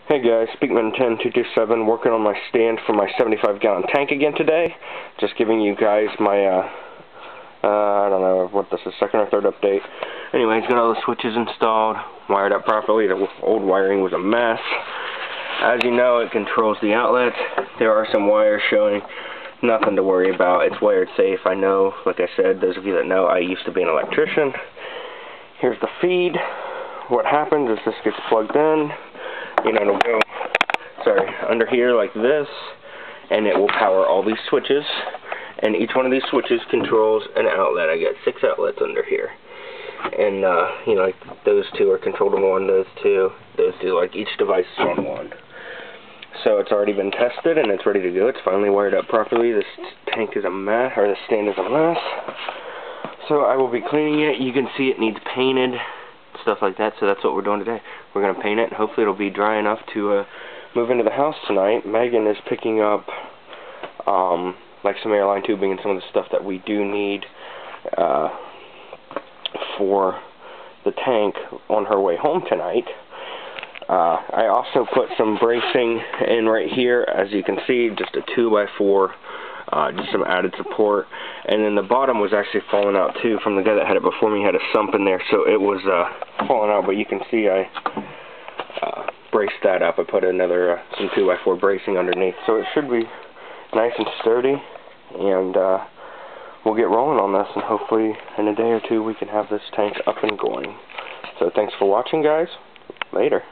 Hey guys, Speakman10227 working on my stand for my 75-gallon tank again today. Just giving you guys my, I don't know what this is, second or third update. Anyways, got all the switches installed, wired up properly. The old wiring was a mess. As you know, it controls the outlets. There are some wires showing. Nothing to worry about. It's wired safe. I know, like I said, those of you that know, I used to be an electrician. Here's the feed. What happens is this gets plugged in. You know, it'll go, under here like this, and it will power all these switches, and each one of these switches controls an outlet. I got 6 outlets under here, and, you know, like those 2 are controlled on one, those two, like each device is on one. So it's already been tested, and it's ready to go. It's finally wired up properly. This tank is a mess, or the stand is a mess. So I will be cleaning it. You can see it needs painted, stuff like that, so that's what we're doing today. We're going to paint it, and hopefully it'll be dry enough to move into the house tonight. Megan is picking up like some airline tubing and some of the stuff that we do need for the tank on her way home tonight. I also put some bracing in right here, as you can see, just a 2x4, just some added support. And then the bottom was actually falling out too from the guy that had it before me. He had a sump in there, so it was falling out, but you can see I braced that up. I put another some 2x4 bracing underneath, so it should be nice and sturdy, and we'll get rolling on this, and hopefully in a day or two we can have this tank up and going. So thanks for watching, guys. Later.